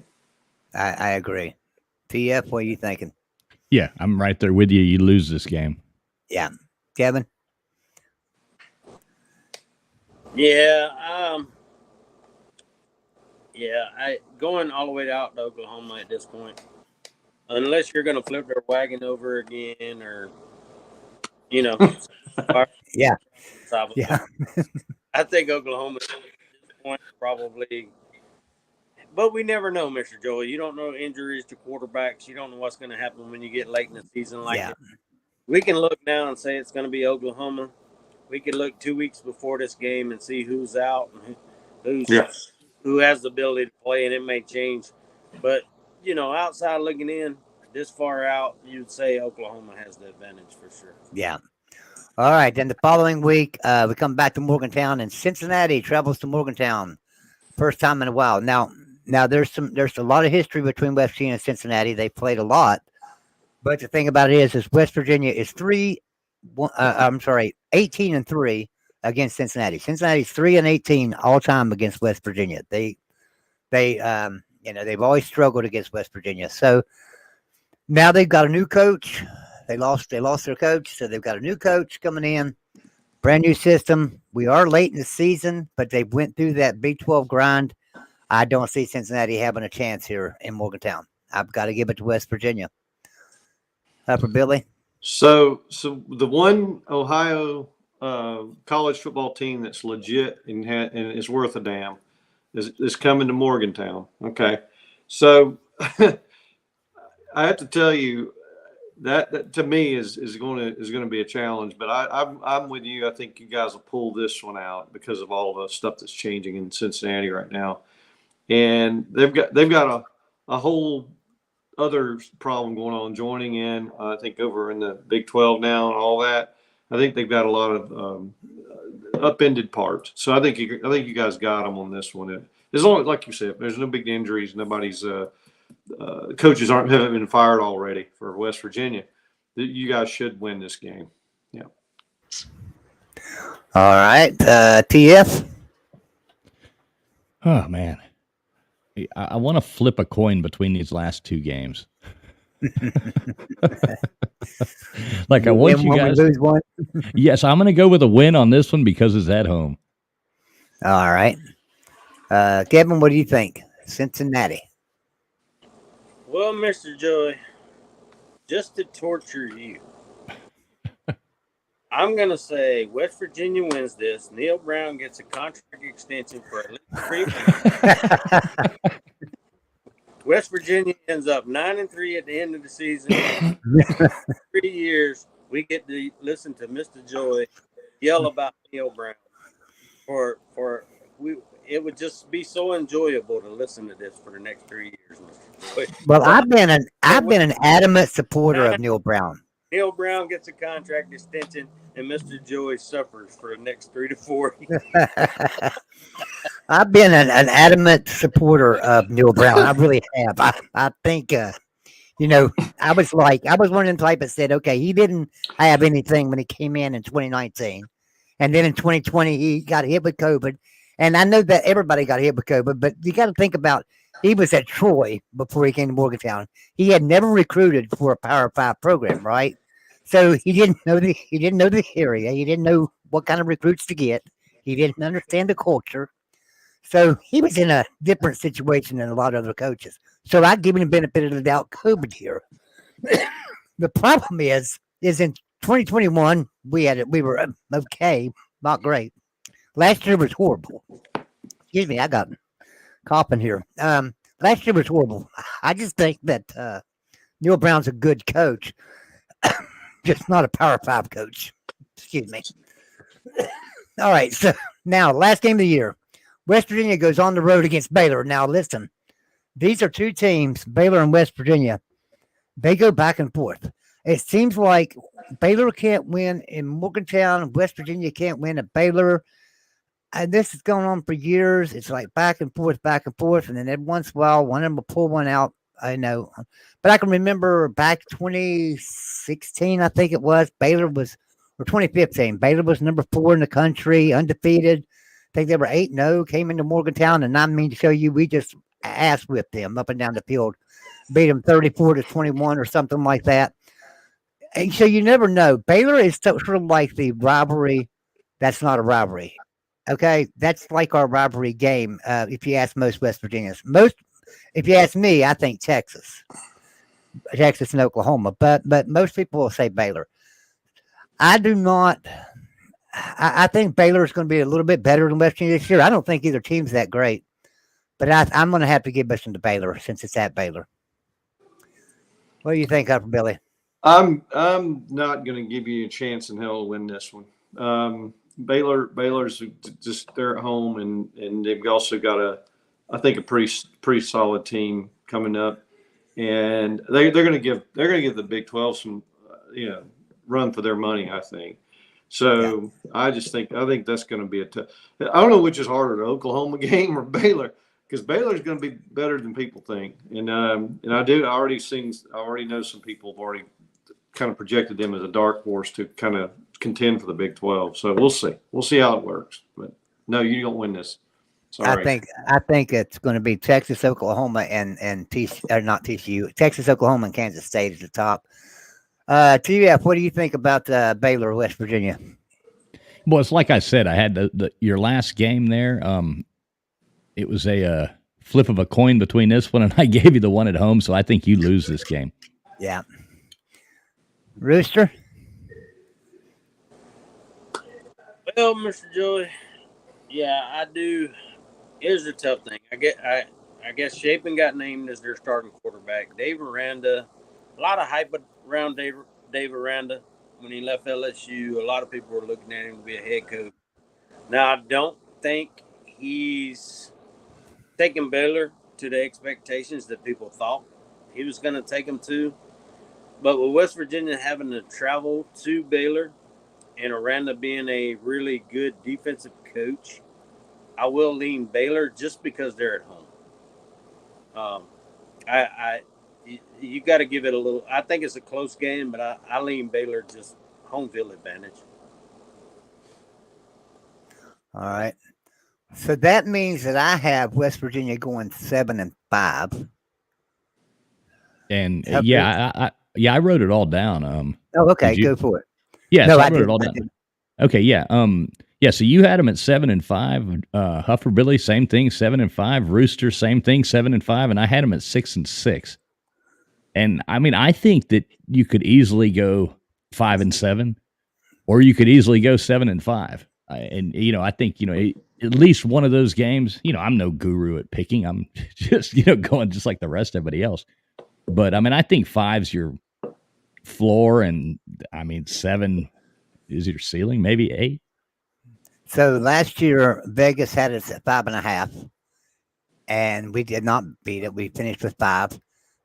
I agree. TF, what are you thinking? Yeah, I'm right there with you. You lose this game. Yeah. Kevin? Yeah. Going all the way out to Oklahoma at this point, unless you're going to flip their wagon over again or, Yeah. Yeah. I think Oklahoma at this point probably, but we never know, Mr. Joey. You don't know injuries to quarterbacks. You don't know what's going to happen when you get late in the season like that. We can look now and say it's going to be Oklahoma. We can look 2 weeks before this game and see who's out and who has the ability to play, and it may change. But, outside looking in, this far out, you'd say Oklahoma has the advantage for sure. Yeah. All right. Then the following week, we come back to Morgantown, and Cincinnati travels to Morgantown. First time in a while. Now there's a lot of history between West Virginia and Cincinnati. They played a lot. But the thing about it is West Virginia is 18-3 against Cincinnati. Cincinnati's 3-18 all time against West Virginia. They've always struggled against West Virginia. So now they've got a new coach. They lost their coach, so they've got a new coach coming in, brand new system. We are late in the season, but they went through that Big 12 grind. I don't see Cincinnati having a chance here in Morgantown. I've got to give it to West Virginia. Upper Billy. So the one Ohio college football team that's legit and is worth a damn is coming to Morgantown. Okay, so I have to tell you that to me is going to be a challenge. But I'm with you. I think you guys will pull this one out because of all the stuff that's changing in Cincinnati right now, and they've got a whole other problem going on joining in. I think over in the Big 12 now and all that. I think they've got a lot of upended parts. So I think you guys got them on this one. As long as, like you said, there's no big injuries, nobody's coaches haven't been fired already for West Virginia. You guys should win this game. Yeah. All right, TF. Oh man, I want to flip a coin between these last two games. Like I want you guys. Lose one. Yes, I'm going to go with a win on this one because it's at home. All right, Kevin, what do you think? Cincinnati. Well, Mr. Joey, just to torture you, I'm going to say West Virginia wins this. Neil Brown gets a contract extension for at least 3 months. West Virginia ends up 9-3 at the end of the season. 3 years, we get to listen to Mr. Joey yell about Neil Brown. It would just be so enjoyable to listen to this for the next 3 years, Mr. Joey. Well, I've been an adamant supporter of Neil Brown. Neil Brown gets a contract extension, and Mr. Joey suffers for the next 3 to 4 years. I've been an adamant supporter of Neil Brown. I really have. I think, I was one of them type that said, okay, he didn't have anything when he came in 2019. And then in 2020, he got hit with COVID. And I know that everybody got hit with COVID, but you got to think about, he was at Troy before he came to Morgantown. He had never recruited for a Power 5 program, right? So he didn't know the area. He didn't know what kind of recruits to get. He didn't understand the culture. So he was in a different situation than a lot of other coaches. So I give him the benefit of the doubt COVID here. The problem is in 2021, we were okay, not great. Last year was horrible. Excuse me, I got coughing here. Last year was horrible. I just think that Neil Brown's a good coach, just not a Power 5 coach. Excuse me. All right, so now last game of the year. West Virginia goes on the road against Baylor. Now, listen, these are two teams, Baylor and West Virginia. They go back and forth. It seems like Baylor can't win in Morgantown. West Virginia can't win at Baylor. And this is going on for years. It's like back and forth. And then every once in a while, one of them will pull one out. I know. But I can remember back 2016, I think it was, or 2015, Baylor was number 4 in the country, undefeated. I think they were 8-0, came into Morgantown, and I mean to show you, we just ass whipped them up and down the field, beat them 34-21 or something like that. And so you never know. Baylor is sort of like the rivalry that's not a rivalry. Okay, that's like our rivalry game. If you ask most West Virginians, if you ask me, I think Texas and Oklahoma, but most people will say Baylor. I do not. I think Baylor is going to be a little bit better than West Virginia this year. I don't think either team's that great, but I'm going to have to give this one to Baylor since it's at Baylor. What do you think, Upper Billy? I'm not going to give you a chance in hell to win this one. Baylor's just, they're at home, and they've also got I think a pretty solid team coming up, and they're going to give the Big 12 some run for their money, I think. So yeah. I think that's going to be I don't know which is harder, the Oklahoma game or Baylor, because Baylor's going to be better than people think, and I already know some people have already kind of projected them as a dark horse to kind of contend for the Big 12. So we'll see how it works. But no, you don't win this. Sorry. I think it's going to be Texas, Oklahoma, and not TCU. Texas, Oklahoma, and Kansas State at the top. TF, what do you think about Baylor, West Virginia? Well, it's like I said. I had your last game there. It was a flip of a coin between this one, and I gave you the one at home, so I think you lose this game. Yeah. Rooster? Well, Mr. Joey, yeah, I do. Here's the tough thing. I guess Shapen got named as their starting quarterback. Dave Aranda, a lot of hype around Dave Aranda when he left LSU. A lot of people were looking at him to be a head coach. Now, I don't think he's taking Baylor to the expectations that people thought he was going to take them to. But with West Virginia having to travel to Baylor and Aranda being a really good defensive coach, I will lean Baylor just because they're at home. You got to give it a little. I think it's a close game, but I lean Baylor just home field advantage. All right. So that means that I have West Virginia going 7-5. And Okay. I wrote it all down. Oh, okay. you? Go for it. Yeah, No, so I I wrote it didn't. all I down. didn't. Okay, yeah. Yeah, so you had them at 7-5. Huffer Billy, same thing, 7-5. Rooster, same thing, 7-5, and I had them at 6-6. And I mean, I think that you could easily go 5-7, or you could easily go 7-5. And I think at least one of those games. I'm no guru at picking. I'm just going just like the rest of everybody else. But I mean, I think 5's your floor, and I mean 7 is your ceiling, maybe 8. So last year, Vegas had us at 5.5, and we did not beat it. We finished with 5.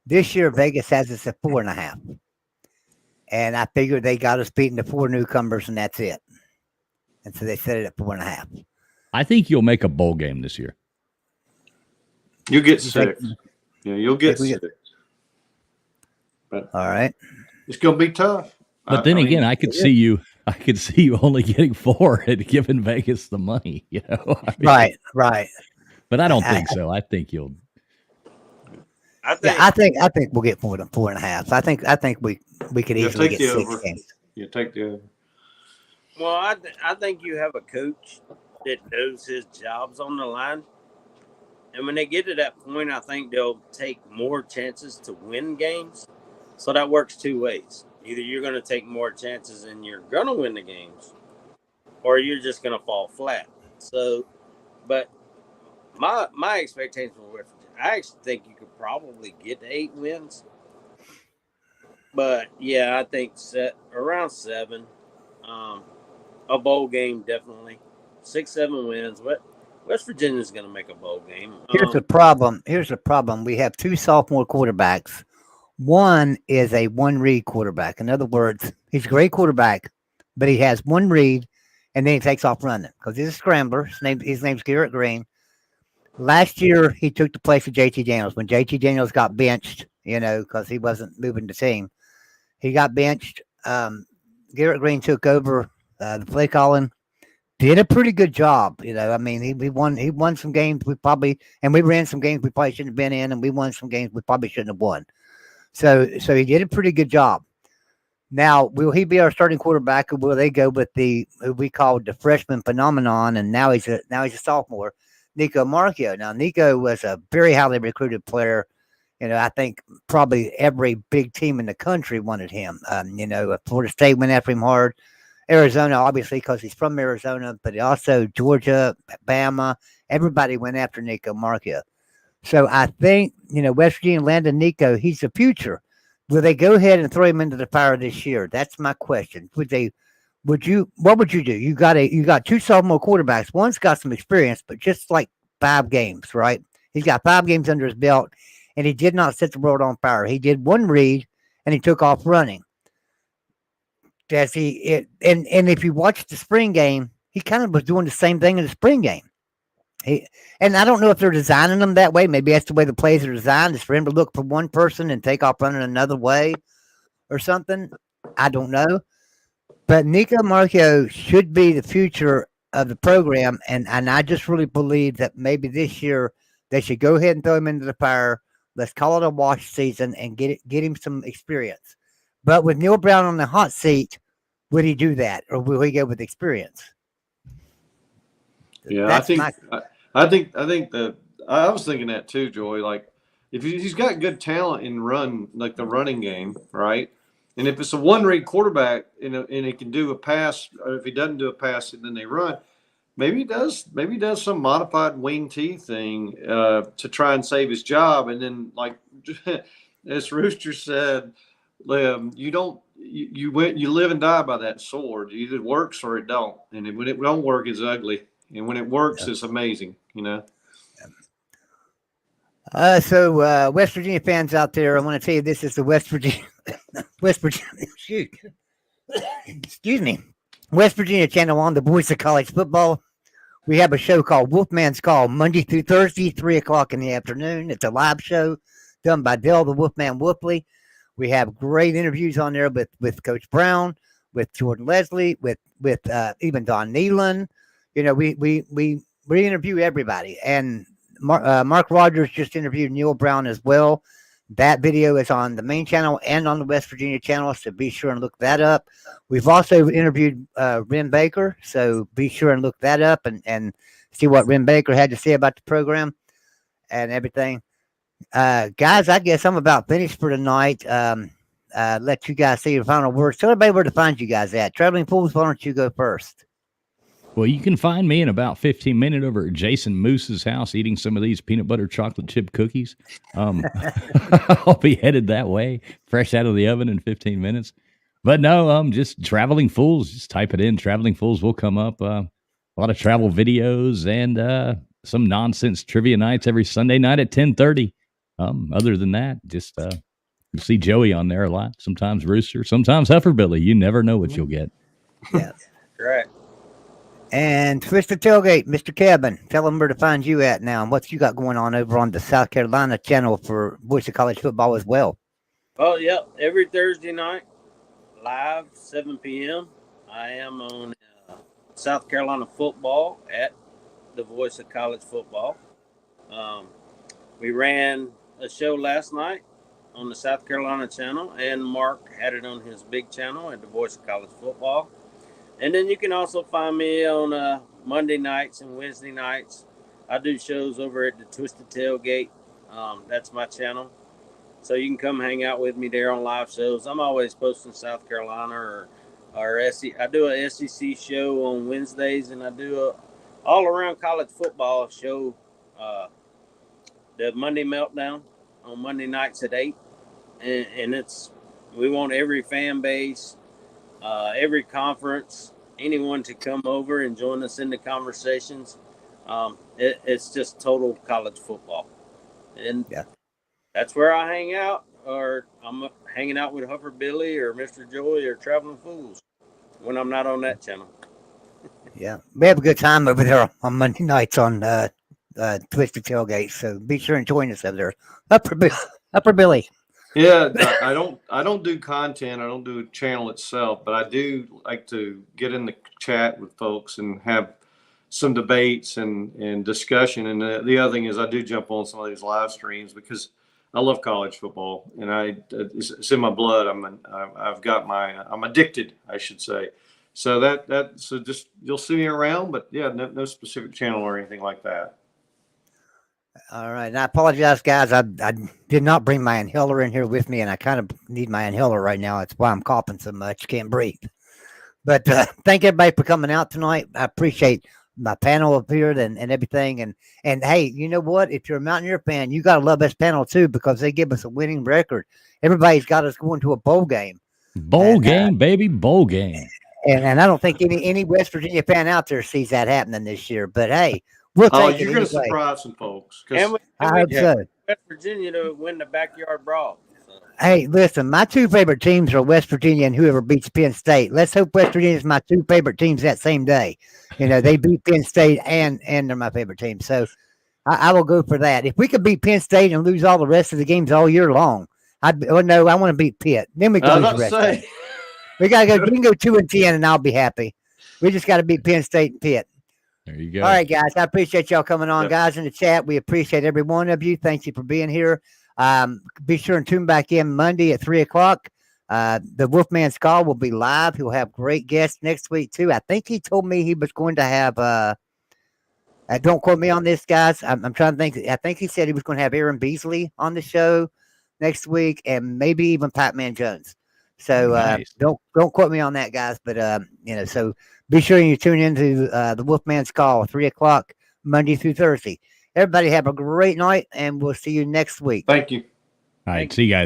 This year, Vegas has us at 4.5. And I figured they got us beating the 4 newcomers, and that's it. And so they set it at 4.5. I think you'll make a bowl game this year. You get 6. Yeah, you'll get 6. But all right, it's going to be tough. But then again, I could see you only getting 4 and giving Vegas the money. I mean, right. But I don't think so. I think you'll. I think we'll get 4.5. I think we could easily get 6 games. You take the over. Well, I think you have a coach that knows his job's on the line. And when they get to that point, I think they'll take more chances to win games. So that works 2 ways. Either you're going to take more chances and you're going to win the games, or you're just going to fall flat. So, but my expectation for West Virginia, I actually think you could probably get to 8 wins. But, yeah, I think around 7. A bowl game, definitely. 6-7 wins. West Virginia's going to make a bowl game. Here's the problem. We have 2 sophomore quarterbacks. One is a one-read quarterback. In other words, he's a great quarterback, but he has one read, and then he takes off running because he's a scrambler. His name's Garrett Green. Last year, he took the place of JT Daniels. When JT Daniels got benched, because he wasn't moving the team, he got benched. Garrett Green took over the play calling. Did a pretty good job, I mean, he won some games we ran some games we probably shouldn't have been in, and we won some games we probably shouldn't have won. So he did a pretty good job. Now, will he be our starting quarterback, or will they go with who we called the freshman phenomenon, and now he's a sophomore, Nico Marchio? Now, Nico was a very highly recruited player. I think probably every big team in the country wanted him. Florida State went after him hard. Arizona, obviously, because he's from Arizona, but also Georgia, Bama, everybody went after Nico Marchio. So I think, West Virginia landed Nico. He's the future. Will they go ahead and throw him into the fire this year? That's my question. What would you do? You got 2 sophomore quarterbacks. One's got some experience, but just like 5 games, right? He's got 5 games under his belt, and he did not set the world on fire. He did one read, and he took off running. And if you watch the spring game, he kind of was doing the same thing in the spring game. And I don't know if they're designing them that way. Maybe that's the way the plays are designed, is for him to look for one person and take off running another way or something. I don't know. But Nico Marchio should be the future of the program, and I just really believe that maybe this year they should go ahead and throw him into the fire. Let's call it a wash season and get him some experience. But with Neil Brown on the hot seat, would he do that, or will he go with experience? Yeah, I think I was thinking that too, Joy. Like, if he's got good talent in run, like the running game, right? And if it's a one-read quarterback, and he can do a pass, or if he doesn't do a pass and then they run, maybe he does. Maybe he does some modified wing T thing to try and save his job. And then, like as Rooster said, you don't. You live and die by that sword. It either works or it don't. And when it don't work, it's ugly. And when it works, it's amazing. So West Virginia fans out there, I want to tell you this is the West Virginia, shoot, excuse me, West Virginia channel on the Voice of College Football. We have a show called Wolfman's Call Monday through Thursday, 3:00 in the afternoon. It's a live show done by Dale the Wolfman Wolfley. We have great interviews on there with Coach Brown, with Jordan Leslie, with even Don Nealon. We interview everybody. And Mark Rogers just interviewed Neil Brown as well. That video is on the main channel and on the West Virginia channel, so be sure and look that up. We've also interviewed Ren Baker, so be sure and look that up and see what Ren Baker had to say about the program and everything. Guys, I guess I'm about finished for tonight. Let you guys say your final words. Tell everybody where to find you guys at. Traveling Fools, why don't you go first? Well, you can find me in about 15 minutes over at Jason Moose's house eating some of these peanut butter chocolate chip cookies. I'll be headed that way, fresh out of the oven in 15 minutes. But no, just Traveling Fools. Just type it in. Traveling Fools will come up. A lot of travel videos and some nonsense trivia nights every Sunday night at 10:30. Other than that, just you'll see Joey on there a lot. Sometimes Rooster, sometimes Hufferbilly. You never know what you'll get. Yeah. Correct. And Twisted Tailgate, Mr. Cabin, tell them where to find you at now and what you got going on over on the South Carolina channel for Voice of College Football as well. Oh, yeah. Every Thursday night, live, 7 p.m., I am on South Carolina football at the Voice of College Football. We ran a show last night on the South Carolina channel, and Mark had it on his big channel at the Voice of College Football. And then you can also find me on Monday nights and Wednesday nights. I do shows over at the Twisted Tailgate. That's my channel. So you can come hang out with me there on live shows. I'm always posting South Carolina or SEC. I do a SEC show on Wednesdays, and I do a all-around college football show, the Monday Meltdown on Monday nights at 8. And we want every fan base, every conference, anyone to come over and join us in the conversations. It's just total college football. And that's where I hang out, or I'm hanging out with Huffer Billy or Mr. Joey or Traveling Fools when I'm not on that channel. Yeah, we have a good time over there on Monday nights on Twisted Tailgate, so be sure and join us over there. Upper Billy. Yeah, I don't do content. I don't do a channel itself, but I do like to get in the chat with folks and have some debates and discussion. And the other thing is I do jump on some of these live streams because I love college football and it's in my blood. I'm addicted, I should say. So so just you'll see me around, but yeah, no specific channel or anything like that. All right. And I apologize, guys. I did not bring my inhaler in here with me, and I kind of need my inhaler right now. That's why I'm coughing so much. Can't breathe. But thank everybody for coming out tonight. I appreciate my panel appeared and everything. And hey, you know what? If you're a Mountaineer fan, you got to love this panel too because they give us a winning record. Everybody's got us going to a bowl game. Bowl game, baby, bowl game. And I don't think any West Virginia fan out there sees that happening this year. But hey, we'll take it. You're going to surprise some folks. I hope so. West Virginia to win the backyard brawl. So. Hey, listen, my two favorite teams are West Virginia and whoever beats Penn State. Let's hope West Virginia is my two favorite teams that same day. You know, they beat Penn State and they're my favorite team. So I will go for that. If we could beat Penn State and lose all the rest of the games all year long, I want to beat Pitt. Then we can lose the rest. We got to go. We can go 2-10 and I'll be happy. We just got to beat Penn State and Pitt. There you go. All right, guys. I appreciate y'all coming on, guys, in the chat. We appreciate every one of you. Thank you for being here. Be sure and tune back in Monday at 3:00. The Wolfman's Call will be live. He'll have great guests next week too. I think he told me he was going to have Don't quote me on this, guys. I'm trying to think. I think he said he was going to have Aaron Beasley on the show next week, and maybe even Pac-Man Jones. So Nice. don't quote me on that, guys. But so be sure you tune into the Wolfman's Call, 3:00 Monday through Thursday. Everybody have a great night, and we'll see you next week. Thank you. All right. See you guys.